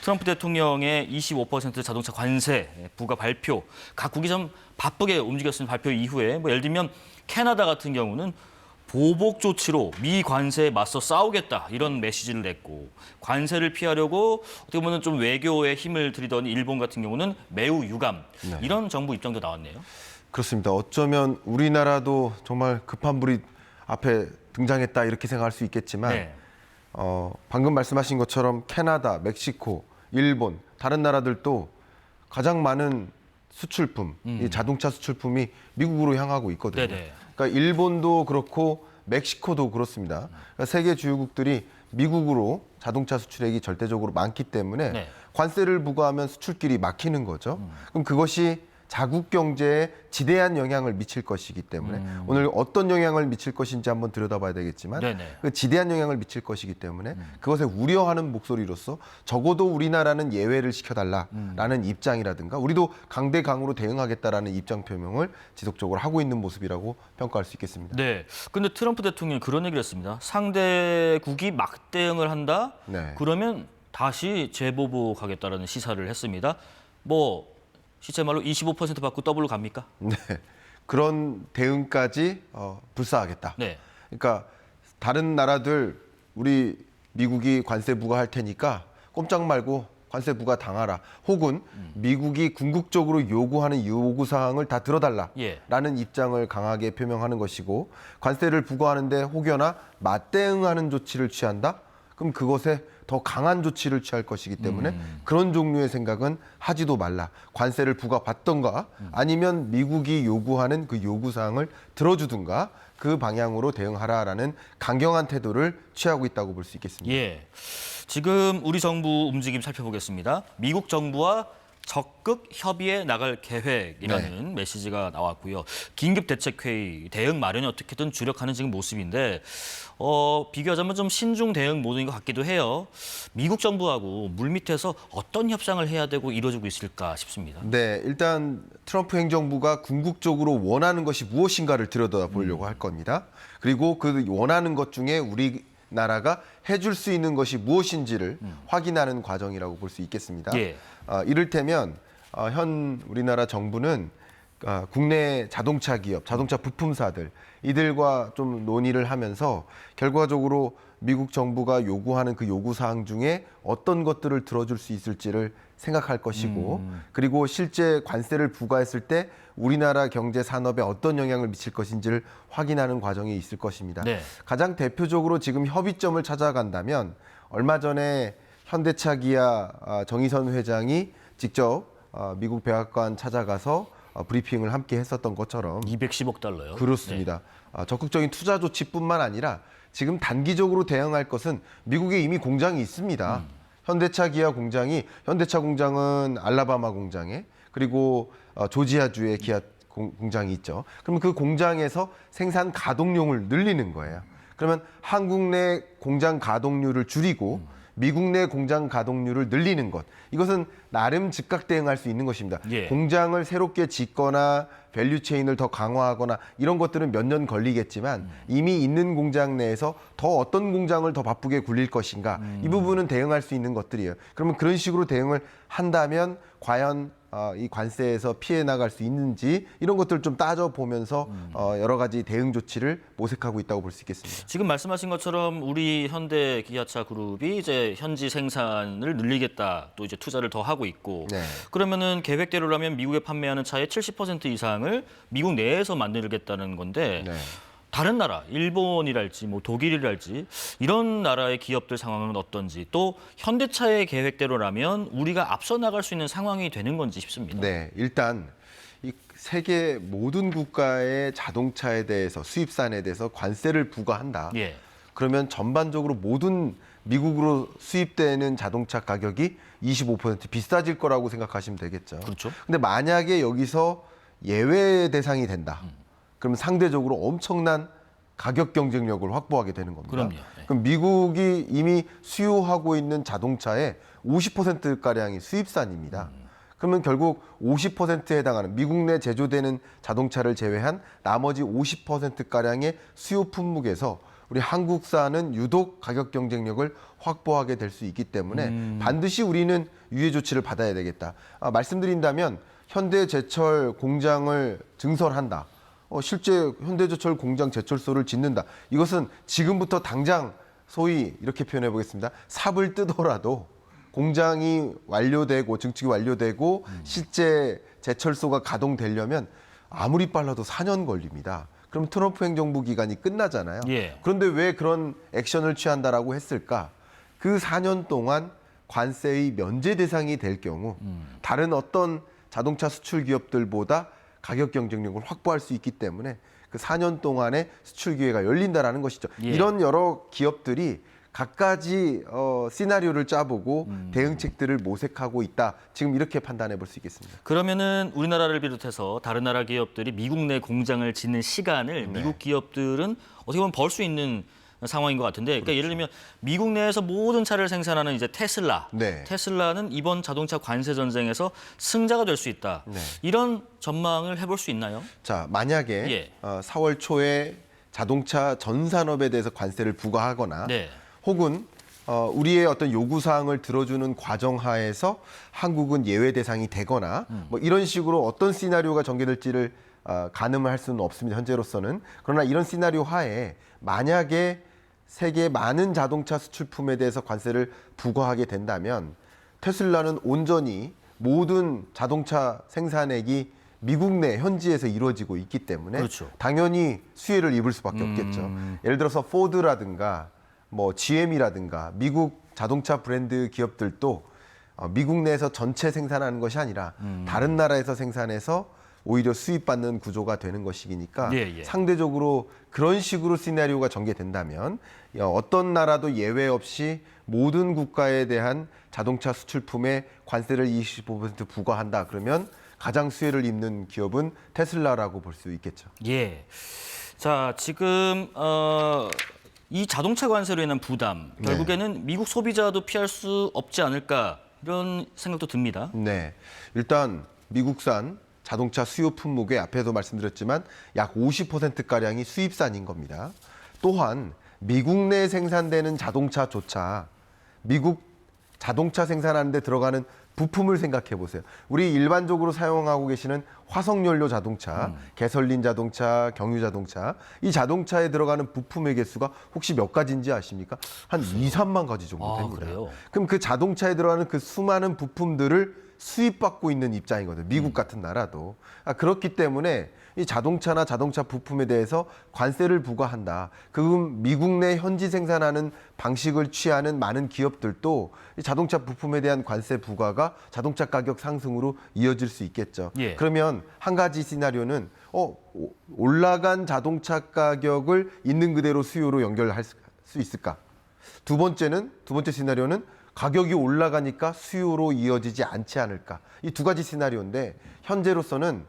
트럼프 대통령의 25% 자동차 관세 부과 발표, 각국이 좀 바쁘게 움직였은 발표 이후에 예를 들면 캐나다 같은 경우는 보복 조치로 미 관세에 맞서 싸우겠다 이런 메시지를 냈고 관세를 피하려고 어떻게 보면 좀 외교에 힘을 들이던 일본 같은 경우는 매우 유감 이런 정부 입장도 나왔네요. 그렇습니다. 어쩌면 우리나라도 정말 급한 불이 앞에 등장했다 이렇게 생각할 수 있겠지만 네. 방금 말씀하신 것처럼 캐나다, 멕시코, 일본 다른 나라들도 가장 많은 수출품, 이 자동차 수출품이 미국으로 향하고 있거든요. 네네. 그러니까 일본도 그렇고 멕시코도 그렇습니다. 그러니까 세계 주요국들이 미국으로 자동차 수출액이 절대적으로 많기 때문에 네. 관세를 부과하면 수출길이 막히는 거죠. 그럼 그것이 자국 경제에 지대한 영향을 미칠 것이기 때문에 오늘 어떤 영향을 미칠 것인지 한번 들여다봐야 되겠지만 네네. 그 지대한 영향을 미칠 것이기 때문에 그것에 우려하는 목소리로서 적어도 우리나라는 예외를 시켜달라라는 입장이라든가 우리도 강대강으로 대응하겠다라는 입장 표명을 지속적으로 하고 있는 모습이라고 평가할 수 있겠습니다. 네. 근데 트럼프 대통령이 그런 얘기를 했습니다. 상대국이 막대응을 한다? 네. 그러면 다시 재보복하겠다라는 시사를 했습니다. 뭐 시체 말로 25% 받고 더블로 갑니까? 네. 그런 대응까지 불사하겠다. 네. 그러니까 다른 나라들 우리 미국이 관세 부과할 테니까 꼼짝 말고 관세 부과 당하라. 혹은 미국이 궁극적으로 요구하는 요구 사항을 다 들어달라라는 예. 입장을 강하게 표명하는 것이고 관세를 부과하는데 혹여나 맞대응하는 조치를 취한다? 그럼 그것에 더 강한 조치를 취할 것이기 때문에 그런 종류의 생각은 하지도 말라. 관세를 부과받던가 아니면 미국이 요구하는 그 요구사항을 들어주든가 그 방향으로 대응하라라는 강경한 태도를 취하고 있다고 볼 수 있겠습니다. 예. 지금 우리 정부 움직임 살펴보겠습니다. 미국 정부와 적극 협의에 나갈 계획이라는 메시지가 나왔고요. 긴급대책회의 대응 마련에 어떻게든 주력하는 지금 모습인데 비교하자면 좀 신중 대응 모드인 것 같기도 해요. 미국 정부하고 물밑에서 어떤 협상을 해야 되고 이루어지고 있을까 싶습니다. 네, 일단 트럼프 행정부가 궁극적으로 원하는 것이 무엇인가를 들여다보려고 할 겁니다. 그리고 그 원하는 것 중에 우리나라가 해줄 수 있는 것이 무엇인지를 확인하는 과정이라고 볼 수 있겠습니다. 예. 이를테면 현 우리나라 정부는 국내 자동차 기업, 자동차 부품사들 이들과 좀 논의를 하면서 결과적으로 미국 정부가 요구하는 그 요구 사항 중에 어떤 것들을 들어줄 수 있을지를 생각할 것이고 그리고 실제 관세를 부과했을 때 우리나라 경제 산업에 어떤 영향을 미칠 것인지를 확인하는 과정이 있을 것입니다. 네. 가장 대표적으로 지금 협의점을 찾아간다면 얼마 전에 현대차 기아 정의선 회장이 직접 미국 백악관 찾아가서 브리핑을 함께 했었던 것처럼 210억 달러요. 그렇습니다. 적극적인 투자 조치뿐만 아니라 지금 단기적으로 대응할 것은 미국에 이미 공장이 있습니다. 현대차 기아 공장이 현대차 공장은 알라바마 공장에 그리고 조지아주에 기아 공장이 있죠. 그러면 그 공장에서 생산 가동률을 늘리는 거예요. 그러면 한국 내 공장 가동률을 줄이고 미국 내 공장 가동률을 늘리는 것. 이것은 나름 즉각 대응할 수 있는 것입니다. 예. 공장을 새롭게 짓거나 밸류체인을 더 강화하거나 이런 것들은 몇 년 걸리겠지만 이미 있는 공장 내에서 더 어떤 공장을 더 바쁘게 굴릴 것인가. 이 부분은 대응할 수 있는 것들이에요. 그러면 그런 식으로 대응을 한다면 과연 이 관세에서 피해 나갈 수 있는지 이런 것들을 좀 따져보면서 여러 가지 대응 조치를 모색하고 있다고 볼 수 있겠습니다. 지금 말씀하신 것처럼 우리 현대 기아차 그룹이 이제 현지 생산을 늘리겠다, 또 이제 투자를 더 하고 있고, 네. 그러면은 계획대로라면 미국에 판매하는 차의 70% 이상을 미국 내에서 만들겠다는 건데. 네. 다른 나라, 일본이랄지 뭐 독일이랄지 이런 나라의 기업들 상황은 어떤지 또 현대차의 계획대로라면 우리가 앞서 나갈 수 있는 상황이 되는 건지 싶습니다. 네, 일단 이 세계 모든 국가의 자동차에 대해서 수입산에 대해서 관세를 부과한다. 예. 그러면 전반적으로 모든 미국으로 수입되는 자동차 가격이 25% 비싸질 거라고 생각하시면 되겠죠. 그렇죠. 근데 만약에 여기서 예외 대상이 된다. 그럼 상대적으로 엄청난 가격 경쟁력을 확보하게 되는 겁니다. 그럼요. 네. 그럼 미국이 이미 수요하고 있는 자동차의 50%가량이 수입산입니다. 그러면 결국 50%에 해당하는 미국 내 제조되는 자동차를 제외한 나머지 50%가량의 수요 품목에서 우리 한국산은 유독 가격 경쟁력을 확보하게 될 수 있기 때문에 반드시 우리는 유예 조치를 받아야 되겠다. 말씀드린다면 현대제철 공장을 증설한다. 실제 현대제철 공장 제철소를 짓는다. 이것은 지금부터 당장 소위 이렇게 표현해 보겠습니다. 삽을 뜯어라도 공장이 완료되고 증축이 완료되고 실제 제철소가 가동되려면 아무리 빨라도 4년 걸립니다. 그럼 트럼프 행정부 기간이 끝나잖아요. 예. 그런데 왜 그런 액션을 취한다라고 했을까? 그 4년 동안 관세의 면제 대상이 될 경우 다른 어떤 자동차 수출 기업들보다 가격 경쟁력을 확보할 수 있기 때문에 그 4년 동안의 수출 기회가 열린다라는 것이죠. 예. 이런 여러 기업들이 갖가지 시나리오를 짜보고 대응책들을 모색하고 있다. 지금 이렇게 판단해 볼 수 있겠습니다. 그러면은 우리나라를 비롯해서 다른 나라 기업들이 미국 내 공장을 짓는 시간을 미국 기업들은 어떻게 보면 벌 수 있는 상황인 것 같은데, 그러니까 예를 들면 미국 내에서 모든 차를 생산하는 이제 테슬라, 네. 테슬라는 이번 자동차 관세 전쟁에서 승자가 될 수 있다. 네. 이런 전망을 해볼 수 있나요? 자, 만약에 예. 4월 초에 자동차 전 산업에 대해서 관세를 부과하거나 네. 혹은 우리의 어떤 요구 사항을 들어주는 과정 하에서 한국은 예외 대상이 되거나 뭐 이런 식으로 어떤 시나리오가 전개될지를 가늠을 할 수는 없습니다. 현재로서는. 그러나 이런 시나리오 하에 만약에 세계 많은 자동차 수출품에 대해서 관세를 부과하게 된다면 테슬라는 온전히 모든 자동차 생산액이 미국 내 현지에서 이루어지고 있기 때문에 그렇죠. 당연히 수혜를 입을 수밖에 없겠죠. 예를 들어서 포드라든가 뭐 GM이라든가 미국 자동차 브랜드 기업들도 미국 내에서 전체 생산하는 것이 아니라 다른 나라에서 생산해서 오히려 수입받는 구조가 되는 것이니까 예. 상대적으로 그런 식으로 시나리오가 전개된다면 어떤 나라도 예외 없이 모든 국가에 대한 자동차 수출품에 관세를 25% 부과한다. 그러면 가장 수혜를 입는 기업은 테슬라라고 볼 수 있겠죠. 예. 자, 지금 이 자동차 관세로 인한 부담, 결국에는 미국 소비자도 피할 수 없지 않을까 이런 생각도 듭니다. 네, 일단 미국산 자동차 수요 품목의 앞에도 말씀드렸지만 약 50%가량이 수입산인 겁니다. 또한 미국 내에 생산되는 자동차조차 미국 자동차 생산하는 데 들어가는 부품을 생각해 보세요. 우리 일반적으로 사용하고 계시는 화석연료 자동차, 개설린 자동차, 경유 자동차, 이 자동차에 들어가는 부품의 개수가 혹시 몇 가지인지 아십니까? 한 2, 3만 가지 정도 됩니다. 그래요? 그럼 그 자동차에 들어가는 그 수많은 부품들을 수입받고 있는 입장이거든요. 미국 같은 나라도. 그렇기 때문에 이 자동차나 자동차 부품에 대해서 관세를 부과한다. 그럼 미국 내 현지 생산하는 방식을 취하는 많은 기업들도 이 자동차 부품에 대한 관세 부과가 자동차 가격 상승으로 이어질 수 있겠죠. 예. 그러면 한 가지 시나리오는 올라간 자동차 가격을 있는 그대로 수요로 연결할 수 있을까? 두 번째 시나리오는 가격이 올라가니까 수요로 이어지지 않지 않을까. 이 두 가지 시나리오인데 현재로서는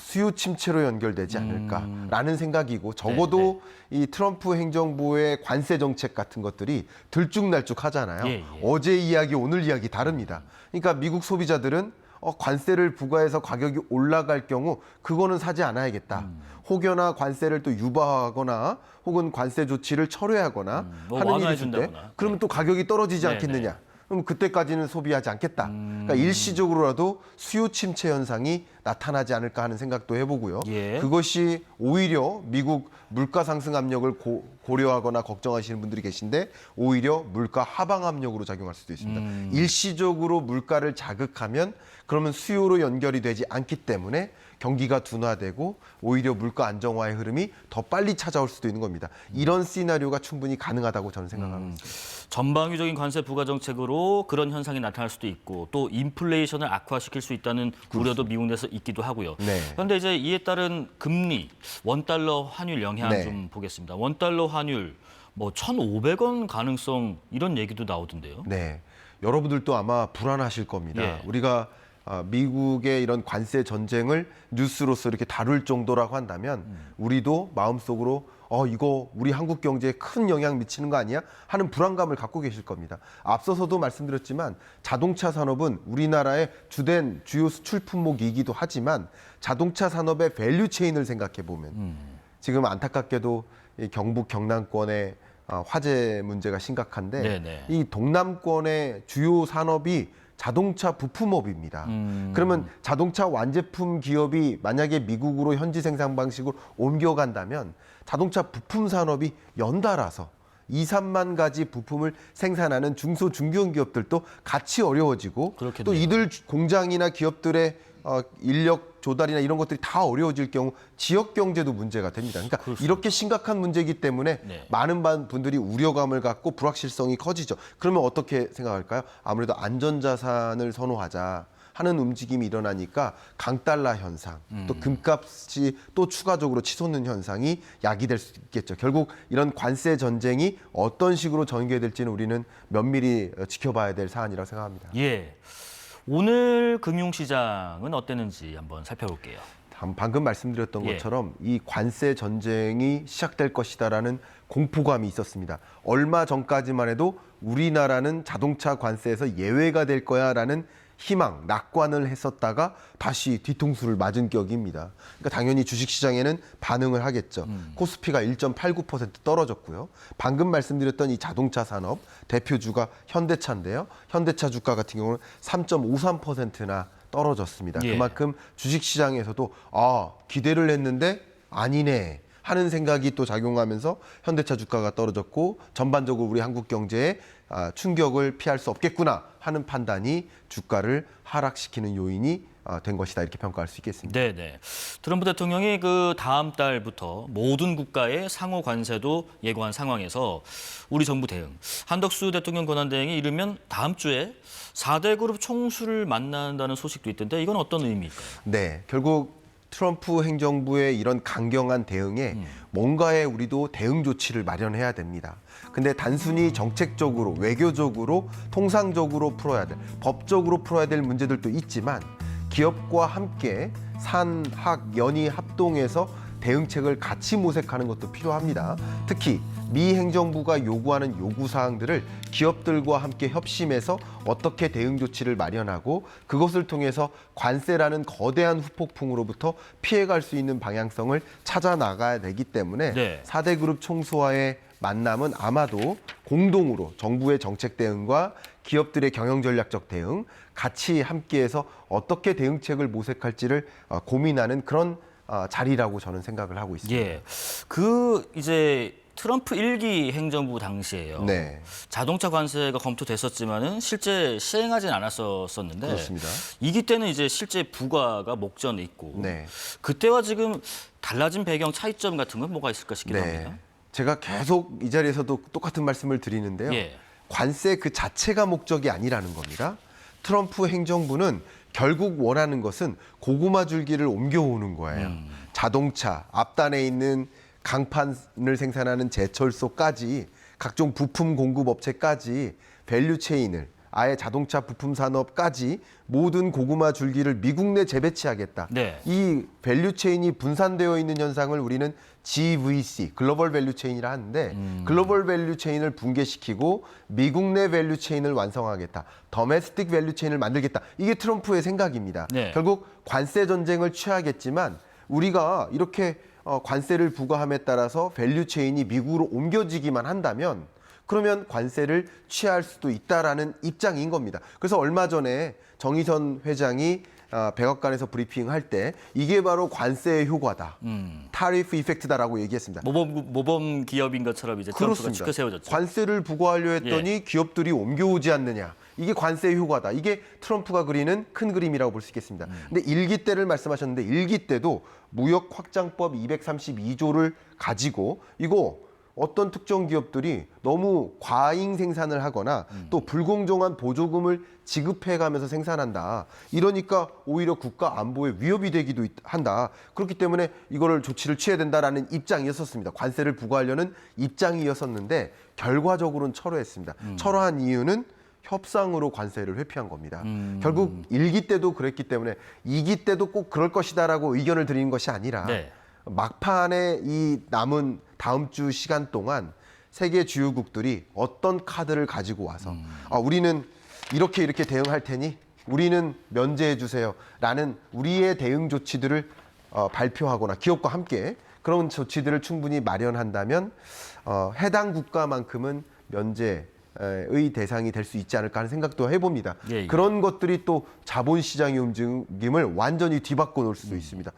수요 침체로 연결되지 않을까라는 생각이고 적어도 이 트럼프 행정부의 관세 정책 같은 것들이 들쭉날쭉하잖아요. 예. 어제 이야기, 오늘 이야기 다릅니다. 그러니까 미국 소비자들은 관세를 부과해서 가격이 올라갈 경우 그거는 사지 않아야겠다. 혹여나 관세를 또 유발하거나 혹은 관세 조치를 철회하거나 하는 일이 있을 때 그러면 또 가격이 떨어지지 않겠느냐. 그럼 그때까지는 소비하지 않겠다. 그러니까 일시적으로라도 수요 침체 현상이 나타나지 않을까 하는 생각도 해보고요. 예. 그것이 오히려 미국 물가 상승 압력을 고려하거나 걱정하시는 분들이 계신데 오히려 물가 하방 압력으로 작용할 수도 있습니다. 일시적으로 물가를 자극하면 그러면 수요로 연결이 되지 않기 때문에 경기가 둔화되고 오히려 물가 안정화의 흐름이 더 빨리 찾아올 수도 있는 겁니다. 이런 시나리오가 충분히 가능하다고 저는 생각하고 있습니다. 전방위적인 관세 부과 정책으로 그런 현상이 나타날 수도 있고 또 인플레이션을 악화시킬 수 있다는 우려도 미국 내에서 있기도 하고요. 네. 그런데 이제 이에 따른 금리, 원달러 환율 영향 네. 좀 보겠습니다. 원달러 환율 뭐 1,500원 가능성 이런 얘기도 나오던데요. 네, 여러분들도 아마 불안하실 겁니다. 예. 우리가 미국의 이런 관세 전쟁을 뉴스로서 이렇게 다룰 정도라고 한다면 우리도 마음속으로 이거 우리 한국 경제에 큰 영향 미치는 거 아니야? 하는 불안감을 갖고 계실 겁니다. 앞서서도 말씀드렸지만 자동차 산업은 우리나라의 주된 주요 수출 품목이기도 하지만 자동차 산업의 밸류 체인을 생각해 보면 지금 안타깝게도 이 경북 경남권의 화재 문제가 심각한데 네네. 이 동남권의 주요 산업이 자동차 부품업입니다. 그러면 자동차 완제품 기업이 만약에 미국으로 현지 생산 방식으로 옮겨간다면 자동차 부품 산업이 연달아서 2, 3만 가지 부품을 생산하는 중소 중견 기업들도 같이 어려워지고 그렇겠네요. 또 이들 공장이나 기업들의 인력 조달이나 이런 것들이 다 어려워질 경우 지역 경제도 문제가 됩니다. 그러니까 그렇습니다. 이렇게 심각한 문제이기 때문에 네. 많은 분들이 우려감을 갖고 불확실성이 커지죠. 그러면 어떻게 생각할까요? 아무래도 안전자산을 선호하자 하는 움직임이 일어나니까 강달러 현상, 또 금값이 또 추가적으로 치솟는 현상이 야기될 수 있겠죠. 결국 이런 관세 전쟁이 어떤 식으로 전개될지는 우리는 면밀히 지켜봐야 될 사안이라고 생각합니다. 예. 오늘 금융시장은 어땠는지 한번 살펴볼게요. 방금 말씀드렸던 예. 것처럼 이 관세 전쟁이 시작될 것이다라는 공포감이 있었습니다. 얼마 전까지만 해도 우리나라는 자동차 관세에서 예외가 될 거야라는 희망, 낙관을 했었다가 다시 뒤통수를 맞은 격입니다. 그러니까 당연히 주식시장에는 반응을 하겠죠. 코스피가 1.89% 떨어졌고요. 방금 말씀드렸던 이 자동차 산업 대표주가 현대차인데요. 현대차 주가 같은 경우는 3.53%나 떨어졌습니다. 예. 그만큼 주식시장에서도 기대를 했는데 아니네 하는 생각이 또 작용하면서 현대차 주가가 떨어졌고 전반적으로 우리 한국 경제에 충격을 피할 수 없겠구나 하는 판단이 주가를 하락시키는 요인이 된 것이다 이렇게 평가할 수 있겠습니다. 네네. 트럼프 대통령이 그 다음 달부터 모든 국가의 상호 관세도 예고한 상황에서 우리 정부 대응, 한덕수 대통령 권한대행이 이르면 다음 주에 4대 그룹 총수를 만난다는 소식도 있던데 이건 어떤 의미일까요? 네, 결국 트럼프 행정부의 이런 강경한 대응에 뭔가의 우리도 대응 조치를 마련해야 됩니다. 근데 단순히 정책적으로, 외교적으로, 통상적으로 풀어야 될, 법적으로 풀어야 될 문제들도 있지만 기업과 함께 산, 학, 연이 합동해서 대응책을 같이 모색하는 것도 필요합니다. 특히 미 행정부가 요구하는 요구사항들을 기업들과 함께 협심해서 어떻게 대응 조치를 마련하고 그것을 통해서 관세라는 거대한 후폭풍으로부터 피해갈 수 있는 방향성을 찾아 나가야 되기 때문에 네. 4대 그룹 총수와의 만남은 아마도 공동으로 정부의 정책 대응과 기업들의 경영 전략적 대응 같이 함께해서 어떻게 대응책을 모색할지를 고민하는 그런 자리라고 저는 생각을 하고 있습니다. 예. 이제 트럼프 1기 행정부 당시에요. 네. 자동차 관세가 검토됐었지만은 실제 시행하진 않았었는데 그렇습니다. 2기 때는 이제 실제 부과가 목전에 있고 네. 그때와 지금 달라진 배경 차이점 같은 건 뭐가 있을까 싶기도 합니다. 제가 계속 이 자리에서도 똑같은 말씀을 드리는데요. 예. 관세 그 자체가 목적이 아니라는 겁니다. 트럼프 행정부는 결국 원하는 것은 고구마 줄기를 옮겨오는 거예요. 자동차, 앞단에 있는 강판을 생산하는 제철소까지 각종 부품 공급 업체까지 밸류 체인을 아예 자동차 부품 산업까지 모든 고구마 줄기를 미국 내 재배치하겠다. 네. 이 밸류 체인이 분산되어 있는 현상을 우리는 GVC, 글로벌 밸류 체인이라 하는데 글로벌 밸류 체인을 붕괴시키고 미국 내 밸류 체인을 완성하겠다. 더메스틱 밸류 체인을 만들겠다. 이게 트럼프의 생각입니다. 네. 결국 관세 전쟁을 취하겠지만 우리가 이렇게 관세를 부과함에 따라서 밸류 체인이 미국으로 옮겨지기만 한다면 그러면 관세를 취할 수도 있다라는 입장인 겁니다. 그래서 얼마 전에 정의선 회장이 백악관에서 브리핑할 때 이게 바로 관세의 효과다. 타리프 이펙트다라고 얘기했습니다. 모범 기업인 것처럼 이제 트럼프가 그렇습니다. 지켜 세워졌죠. 관세를 부과하려 했더니 기업들이 옮겨오지 않느냐. 이게 관세의 효과다. 이게 트럼프가 그리는 큰 그림이라고 볼 수 있겠습니다. 근데 1기 때를 말씀하셨는데 1기 때도 무역 확장법 232조를 가지고 이거 어떤 특정 기업들이 너무 과잉 생산을 하거나 또 불공정한 보조금을 지급해가면서 생산한다. 이러니까 오히려 국가 안보에 위협이 되기도 한다. 그렇기 때문에 이거를 조치를 취해야 된다라는 입장이었습니다. 관세를 부과하려는 입장이었었는데 결과적으로는 철회했습니다. 철회한 이유는 협상으로 관세를 회피한 겁니다. 결국 1기 때도 그랬기 때문에 2기 때도 꼭 그럴 것이다라고 의견을 드리는 것이 아니라 네. 막판에 이 남은 다음 주 시간 동안 세계 주요국들이 어떤 카드를 가지고 와서 우리는 이렇게 대응할 테니 우리는 면제해 주세요라는 우리의 대응 조치들을 발표하거나 기업과 함께 그런 조치들을 충분히 마련한다면 해당 국가만큼은 면제 대상이 될 수 있지 않을까 하는 생각도 해봅니다. 예. 그런 것들이 또 자본시장의 움직임을 완전히 뒤바꿔 놓을 수도 있습니다.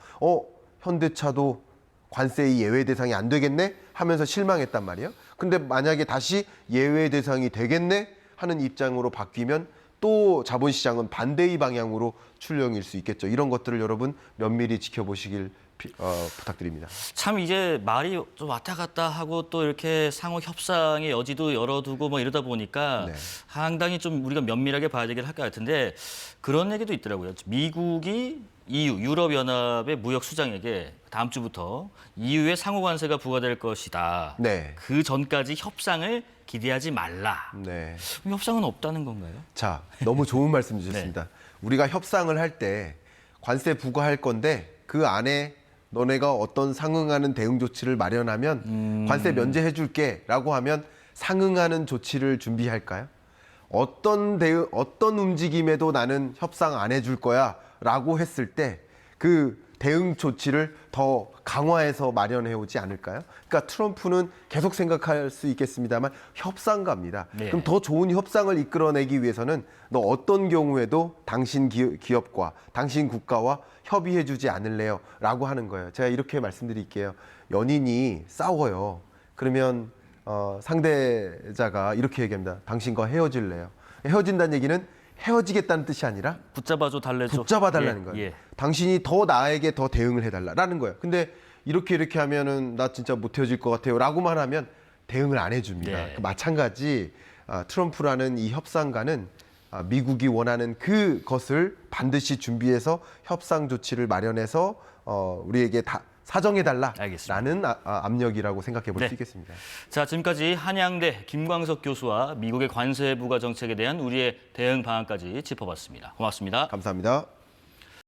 현대차도 관세의 예외 대상이 안 되겠네 하면서 실망했단 말이에요. 근데 만약에 다시 예외 대상이 되겠네 하는 입장으로 바뀌면 또 자본시장은 반대의 방향으로 출렁일 수 있겠죠. 이런 것들을 여러분 면밀히 지켜보시길 부탁드립니다. 참 이제 말이 좀 왔다 갔다 하고 또 이렇게 상호 협상의 여지도 열어두고 뭐 이러다 보니까 네. 상당히 좀 우리가 면밀하게 봐야 되긴 할 것 같은데 그런 얘기도 있더라고요. 미국이 EU, 유럽연합의 무역 수장에게 다음 주부터 EU의 상호 관세가 부과될 것이다. 네. 그 전까지 협상을 기대하지 말라. 네. 그럼 협상은 없다는 건가요? 자, 너무 좋은 말씀 주셨습니다. 우리가 협상을 할 때 관세 부과할 건데 그 안에 너네가 어떤 상응하는 대응 조치를 마련하면 관세 면제해 줄게라고 하면 상응하는 조치를 준비할까요? 어떤 움직임에도 나는 협상 안 해줄 거야라고 했을 때 그 대응 조치를 더 강화해서 마련해 오지 않을까요? 그러니까 트럼프는 계속 생각할 수 있겠습니다만 협상가입니다. 네. 그럼 더 좋은 협상을 이끌어내기 위해서는 너 어떤 경우에도 당신 기업과 당신 국가와 협의해 주지 않을래요? 라고 하는 거예요. 제가 이렇게 말씀드릴게요. 연인이 싸워요. 그러면 상대자가 이렇게 얘기합니다. 당신과 헤어질래요? 헤어진다는 얘기는 헤어지겠다는 뜻이 아니라 붙잡아줘 달래줘. 붙잡아달라는 예, 거예요. 예. 당신이 더 나에게 더 대응을 해달라는 거예요. 근데 이렇게 하면은 나 진짜 못 헤어질 것 같아요. 라고만 하면 대응을 안 해줍니다. 네. 마찬가지 트럼프라는 이 협상가는 미국이 원하는 그것을 반드시 준비해서 협상 조치를 마련해서 우리에게 사정해달라라는 압력이라고 생각해 볼 수 네. 있겠습니다. 자, 지금까지 한양대 김광석 교수와 미국의 관세 부과 정책에 대한 우리의 대응 방안까지 짚어봤습니다. 고맙습니다. 감사합니다.